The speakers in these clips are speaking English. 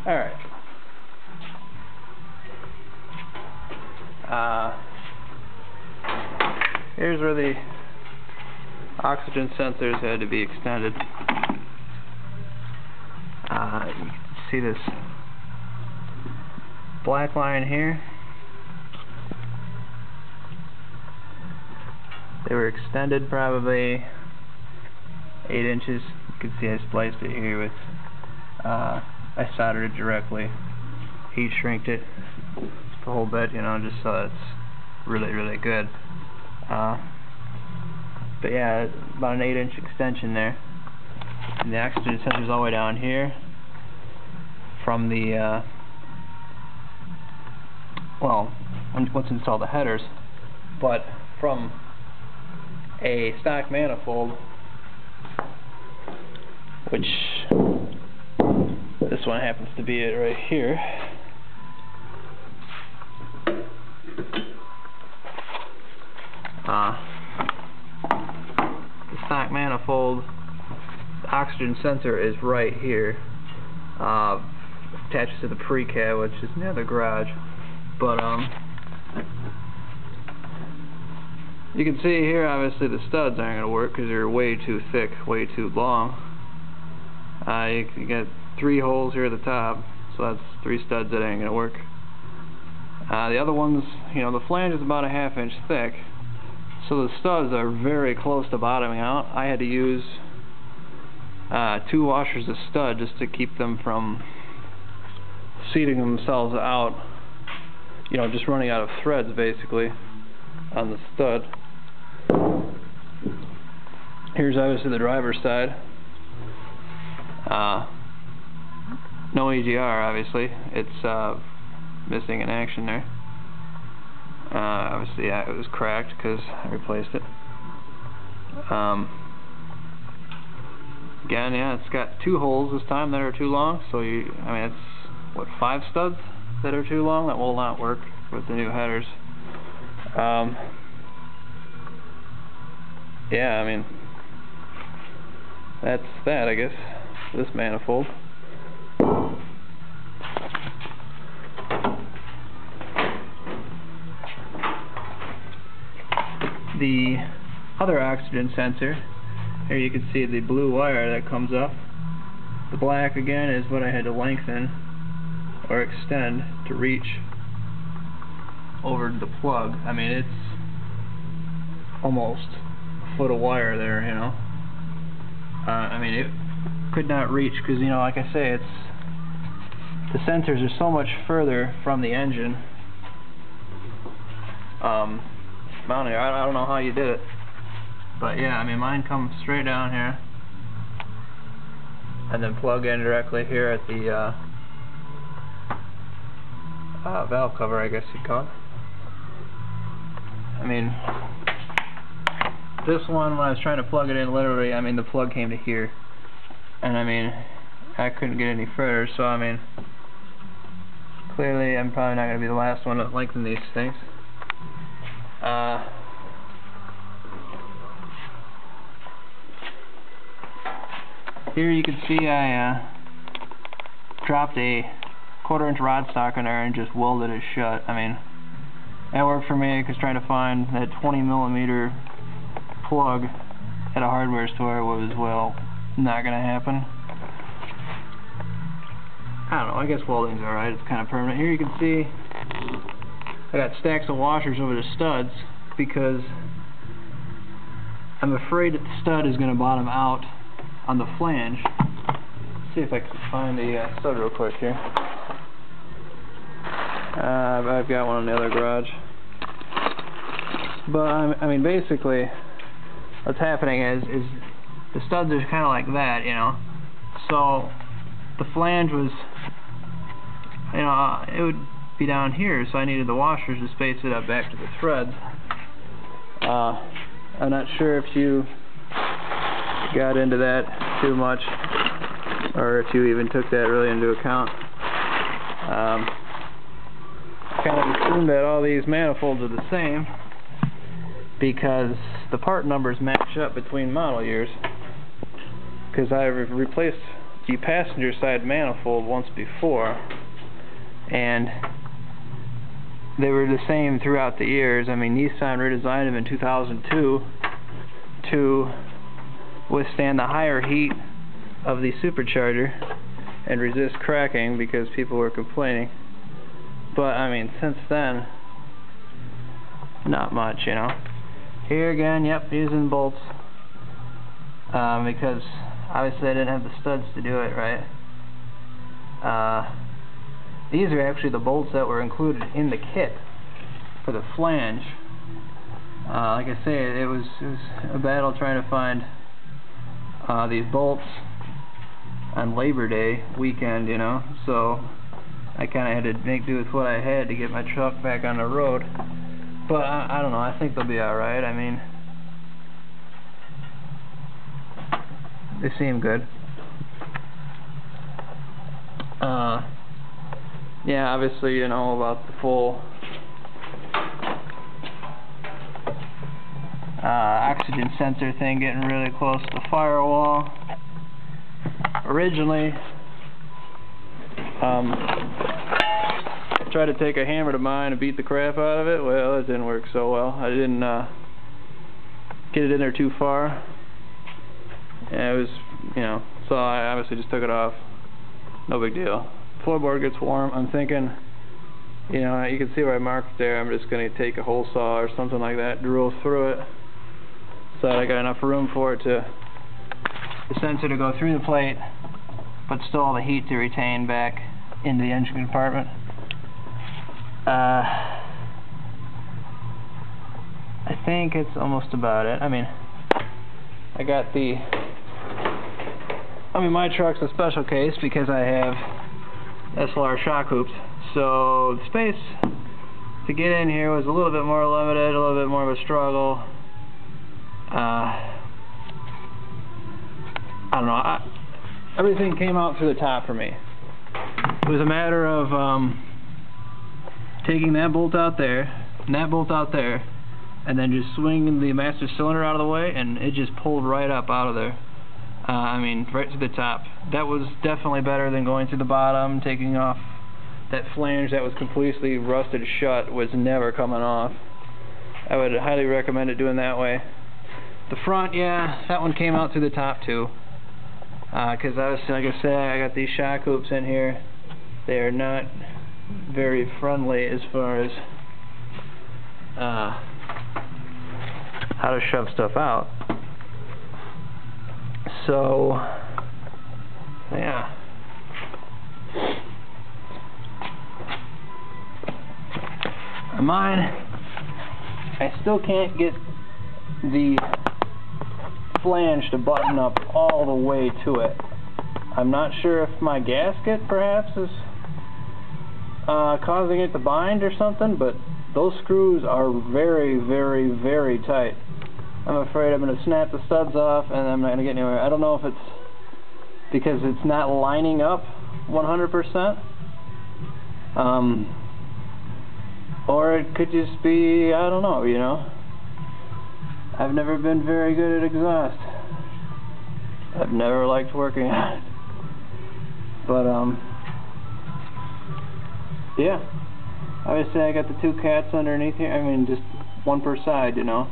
Alright. Here's where the oxygen sensors had to be extended. You can see this black line here. They were extended probably 8 inches. You can see I spliced it here with, I soldered it directly, heat shrinked it just a whole bit, you know, just so it's really good. But yeah, about an 8-inch extension there. And the oxygen sensor's all the way down here from the, well, once install the headers, but from a stock manifold, which this one happens to be it right here. The stock manifold, the oxygen sensor is right here, attaches to the pre-cab, which is near the garage. But you can see here, obviously the studs aren't going to work because they're way too thick, way too long. You get 3 holes here at the top, so that's 3 studs that ain't going to work. The other ones, you know, the flange is about a 1/2 inch thick, so the studs are very close to bottoming out. I had to use 2 washers of stud just to keep them from seating themselves out, you know, just running out of threads basically on the stud. Here's obviously the driver's side. No EGR, obviously. It's missing in action there. Obviously, yeah, it was cracked because I replaced it. Again, yeah, it's got 2 holes this time that are too long. So I mean, it's what, 5 studs that are too long? That will not work with the new headers. Yeah, I mean, that's that, I guess, this manifold. The other oxygen sensor, here you can see the blue wire that comes up. The black, again, is what I had to lengthen or extend to reach over the plug. I mean, it's almost a foot of wire there, you know. I mean, it could not reach because, you know, like I say, the sensors are so much further from the engine mounted. I don't know how you did it, but yeah, I mean, mine comes straight down here and then plug in directly here at the valve cover, I guess you'd call it. I mean, this one, when I was trying to plug it in, literally, I mean, the plug came to here, and I mean, I couldn't get any further, so I mean, clearly I'm probably not going to be the last one to lengthen these things. Here you can see I dropped a 1/4 inch rod stock in there and just welded it shut. I mean, that worked for me because trying to find that 20mm plug at a hardware store was, well, not going to happen. I don't know, I guess welding's alright, it's kind of permanent. Here you can see I got stacks of washers over the studs because I'm afraid that the stud is going to bottom out on the flange. Let's see if I can find the stud real quick here. I've got one in the other garage. But I mean, basically, what's happening is the studs are kind of like that, you know. So the flange was, you know, it would be down here, so I needed the washers to space it up back to the threads. I'm not sure if you got into that too much, or if you even took that really into account. I kind of assumed that all these manifolds are the same because the part numbers match up between model years, because I replaced the passenger side manifold once before, and they were the same throughout the years. I mean, Nissan redesigned them in 2002 to withstand the higher heat of the supercharger and resist cracking because people were complaining. But I mean, since then, not much, you know. Here again, yep, using bolts because obviously I didn't have the studs to do it right. These are actually the bolts that were included in the kit for the flange. Like I say, it was a battle trying to find these bolts on Labor Day weekend, you know, so I kind of had to make do with what I had to get my truck back on the road. But I don't know, I think they'll be alright. I mean, they seem good. Yeah, obviously you know about the full oxygen sensor thing getting really close to the firewall. Originally, I tried to take a hammer to mine and beat the crap out of it. Well, it didn't work so well. I didn't get it in there too far. And it was, you know, so I obviously just took it off. No big deal. Floorboard gets warm. I'm thinking, you know, you can see where I marked there. I'm just going to take a hole saw or something like that, drill through it, so that I got enough room for it to, the sensor to go through the plate, but still all the heat to retain back into the engine compartment. I think it's almost about it. I mean, I got the, my truck's a special case because I have SLR shock hoops, so the space to get in here was a little bit more limited, a little bit more of a struggle. I don't know, everything came out through the top for me. It was a matter of taking that bolt out there, and that bolt out there, and then just swinging the master cylinder out of the way, and it just pulled right up out of there. I mean, right to the top. That was definitely better than going to the bottom, taking off that flange that was completely rusted shut, was never coming off. I would highly recommend it doing that way. The front, yeah, that one came out through the top too. Because obviously, like I said, I got these shock hoops in here. They are not very friendly as far as how to shove stuff out. So, yeah. Mine, I still can't get the flange to button up all the way to it. I'm not sure if my gasket perhaps is causing it to bind or something, but those screws are very, very, very tight. I'm afraid I'm going to snap the studs off and I'm not going to get anywhere. I don't know if it's because it's not lining up 100%, or it could just be, I don't know, you know. I've never been very good at exhaust. I've never liked working on it. But, yeah. Obviously I got the two cats underneath here. I mean, just one per side, you know.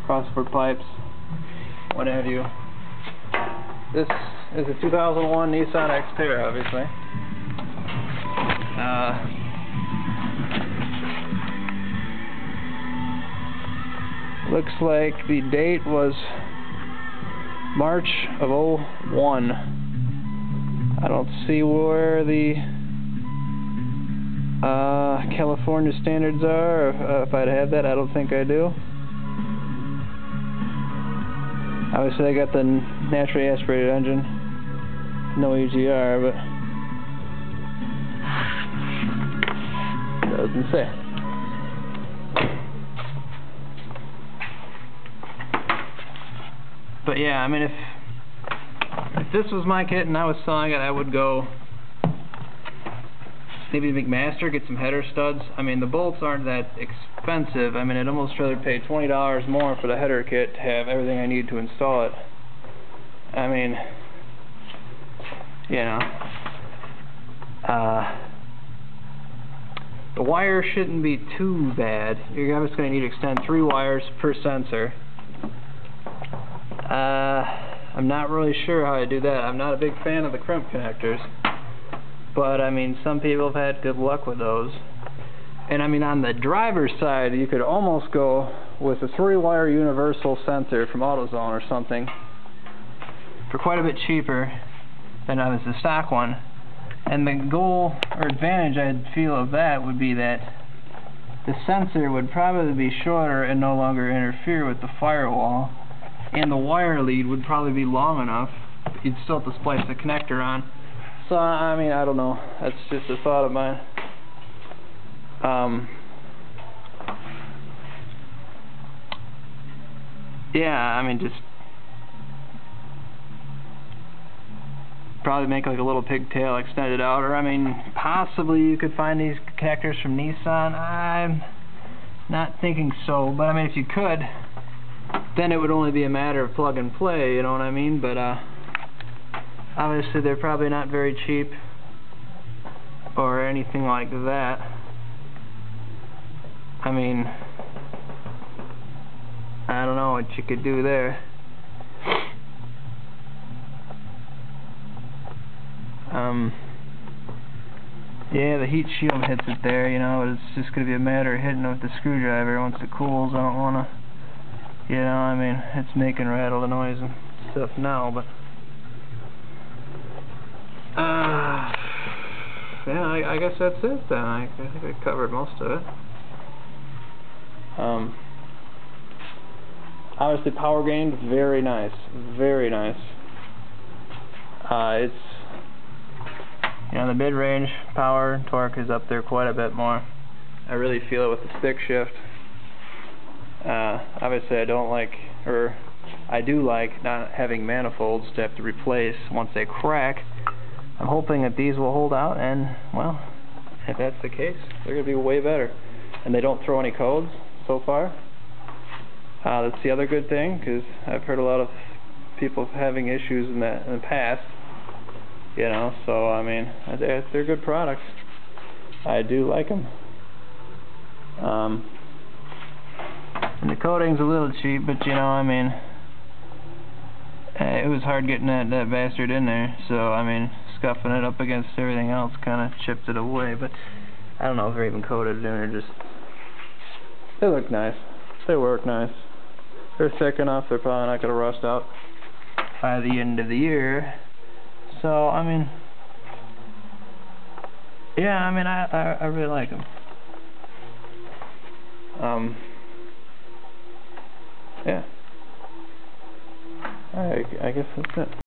Crossford pipes, what have you. This is a 2001 Nissan Xterra, obviously. Looks like the date was March of '01. I don't see where the California standards are, if I'd have that. I don't think I do. Obviously I got the naturally aspirated engine, no EGR, but doesn't say. But yeah, I mean, if this was my kit and I was selling it, I would go maybe McMaster, get some header studs. I mean, the bolts aren't that expensive. I mean, I'd almost rather pay $20 more for the header kit to have everything I need to install it. I mean, you know. The wire shouldn't be too bad. You're obviously going to need to extend 3 wires per sensor. I'm not really sure how I do that. I'm not a big fan of the crimp connectors, but I mean, some people have had good luck with those. And I mean, on the driver's side, you could almost go with a 3-wire universal sensor from AutoZone or something for quite a bit cheaper than the stock one. And the goal or advantage I'd feel of that would be that the sensor would probably be shorter and no longer interfere with the firewall, and the wire lead would probably be long enough. You'd still have to splice the connector on. So I mean, I don't know. That's just a thought of mine. Yeah, I mean, just probably make like a little pigtail, extend it out, or I mean, possibly you could find these connectors from Nissan. I'm not thinking so, but I mean, if you could, then it would only be a matter of plug and play, you know what I mean? But obviously they're probably not very cheap or anything like that. I mean, I don't know what you could do there. Yeah, the heat shield hits it there, you know, it's just going to be a matter of hitting it with the screwdriver once it cools. I don't want to, you know, I mean, it's making rattle the noise and stuff now, but yeah, I guess that's it then. I think I covered most of it. Obviously power gained, very nice, very nice. It's, you know, the mid-range power and torque is up there quite a bit more. I really feel it with the stick shift. Obviously I don't like, or I do like not having manifolds to have to replace once they crack. I'm hoping that these will hold out, and well, if that's the case, they're going to be way better. And they don't throw any codes so far. That's the other good thing, because I've heard a lot of people having issues in the past. You know, so I mean, they're good products. I do like them. And the coating's a little cheap, but you know, I mean, it was hard getting that bastard in there. So I mean, scuffing it up against everything else kind of chipped it away. But I don't know if they're even coated in there. Just they look nice. They work nice. They're thick enough. They're probably not going to rust out by the end of the year. So I mean, yeah, I mean, I really like them. Yeah, I guess that's it.